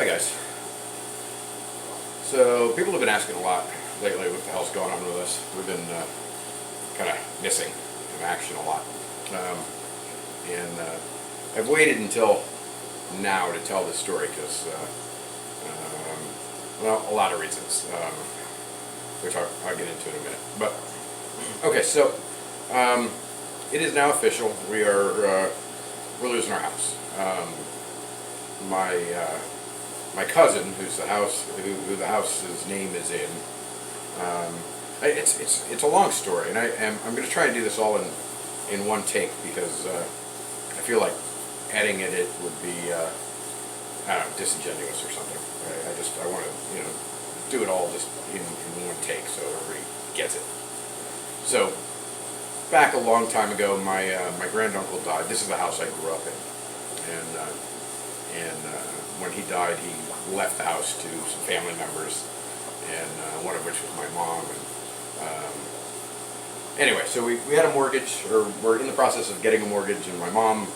Hi guys. So people have been asking a lot lately what the hell's going on with us. We've been kind of missing in action a lot. I've waited until now to tell this story because, well, a lot of reasons, which I'll get into in a minute. But, okay, so it is now official. We're losing our house. My cousin, who the house's name is in, it's a long story, and I'm going to try and do this all in one take because I feel like editing it would be I don't know, disingenuous or something. I want to do it all just in one take so everybody gets it. So back a long time ago, my granduncle died. This is the house I grew up in, and when he died, he left the house to some family members, and one of which was my mom. And anyway, so we had a mortgage, or we're in the process of getting a mortgage, and my mom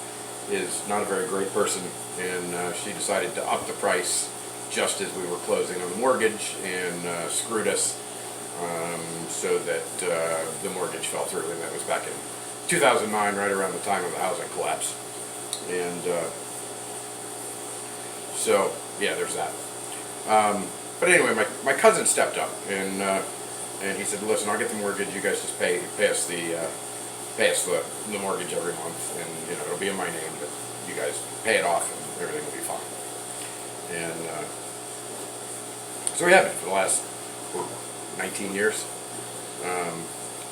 is not a very great person, and she decided to up the price just as we were closing on the mortgage, and screwed us, so that the mortgage fell through, and that was back in 2009, right around the time of the housing collapse. And so yeah, there's that. But anyway, my cousin stepped up, and he said, "Listen, I'll get the mortgage. You guys just pay us the mortgage every month, and it'll be in my name, but you guys pay it off, and everything will be fine." And so we have it for the last 19 years,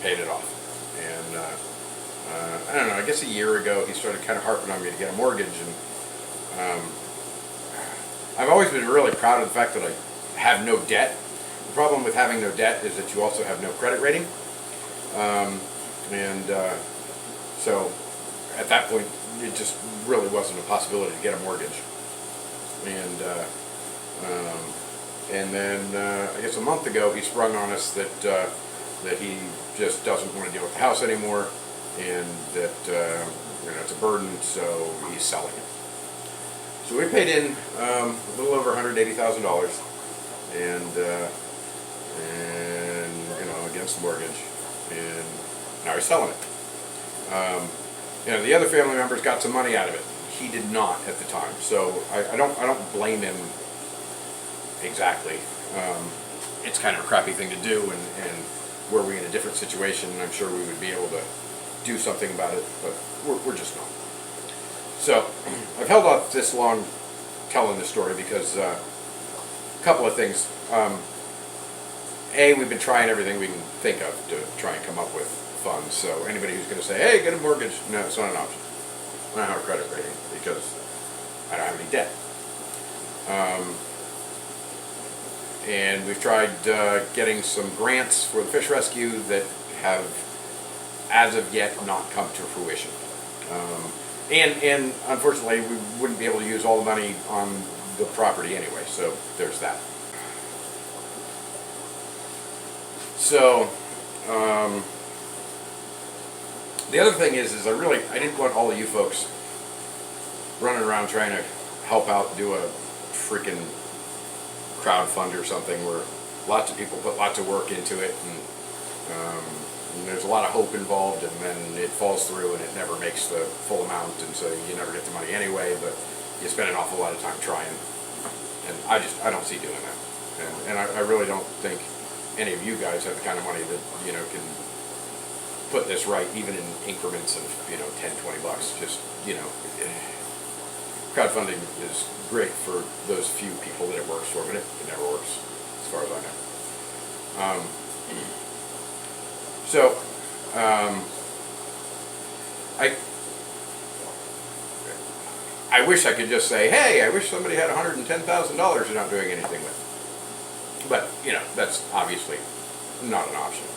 paid it off. And I don't know. I guess a year ago he started kind of harping on me to get a mortgage, and I've always been really proud of the fact that I have no debt. The problem with having no debt is that you also have no credit rating. So at that point, it just really wasn't a possibility to get a mortgage. And then I guess a month ago, he sprung on us that he just doesn't want to deal with the house anymore, and that it's a burden, so he's selling it. So we paid in a little over $180,000, and against the mortgage, and now he's selling it. The other family members got some money out of it. He did not at the time, so I don't blame him exactly. It's kind of a crappy thing to do, and were we in a different situation, I'm sure we would be able to do something about it, but we're just not. So I've held off this long telling this story because a couple of things. We've been trying everything we can think of to try and come up with funds. So anybody who's going to say, "Hey, get a mortgage," no, it's not an option. I don't have a credit rating because I don't have any debt. And we've tried getting some grants for the fish rescue that have, as of yet, not come to fruition. And unfortunately, we wouldn't be able to use all the money on the property anyway, so there's that. So, the other thing is I didn't want all of you folks running around trying to help out, do a freaking crowdfund or something where lots of people put lots of work into it, and there's a lot of hope involved, and then it falls through and it never makes the full amount, and so you never get the money anyway, but you spend an awful lot of time trying, and I don't see doing that. And I really don't think any of you guys have the kind of money that can put this right, even in increments of 10, 20 bucks. Just crowdfunding is great for those few people that it works for, but it never works as far as I know. So I wish I could just say, "Hey, I wish somebody had $110,000 you're not doing anything with." But that's obviously not an option.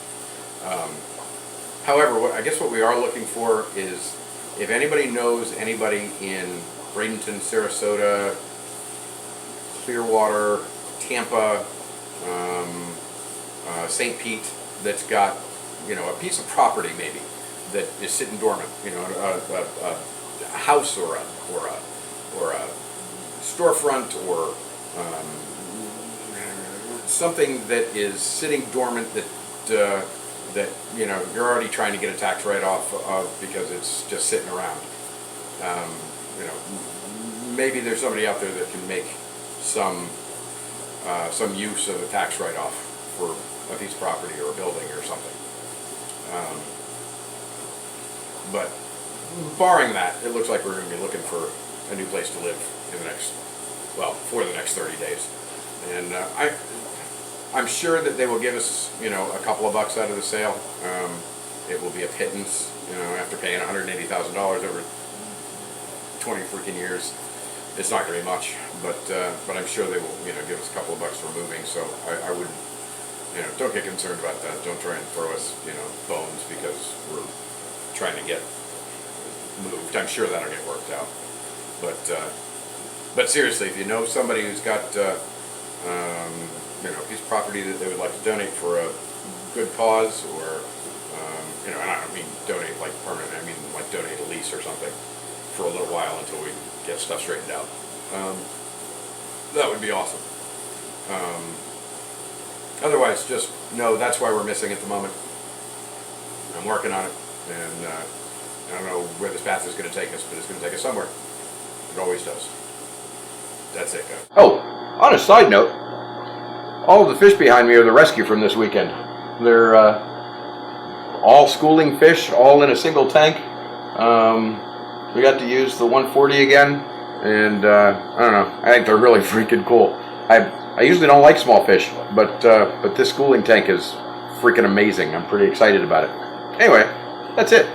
However, I guess what we are looking for is if anybody knows anybody in Bradenton, Sarasota, Clearwater, Tampa, St. Pete, that's got a piece of property maybe that is sitting dormant, a house or a storefront or Something that is sitting dormant that you're already trying to get a tax write-off of because it's just sitting around. Maybe there's somebody out there that can make some use of a tax write-off for a piece of property or a building or something. But barring that, it looks like we're going to be looking for a new place to live in the next, for the next 30 days. And I'm sure that they will give us, a couple of bucks out of the sale. It will be a pittance, after paying $180,000 over 20 freaking years. It's not going to be much, but I'm sure they will, give us a couple of bucks for moving. So I wouldn't, don't get concerned about that. Don't try and throw us, bones because we're trying to get moved. I'm sure that'll get worked out. But seriously, if you know somebody who's got, a piece of property that they would like to donate for a good cause, or, and I don't mean donate like permanent. I mean like donate a lease or something for a little while until we get stuff straightened out. That would be awesome. Otherwise, just know that's why we're missing at the moment. I'm working on it, and I don't know where this path is going to take us, but it's going to take us somewhere. It always does. That's it, guys. Oh, on a side note, all of the fish behind me are the rescue from this weekend. They're all schooling fish, all in a single tank. We got to use the 140 again, and I don't know. I think they're really freaking cool. I usually don't like small fish, but this schooling tank is freaking amazing. I'm pretty excited about it. Anyway, that's it.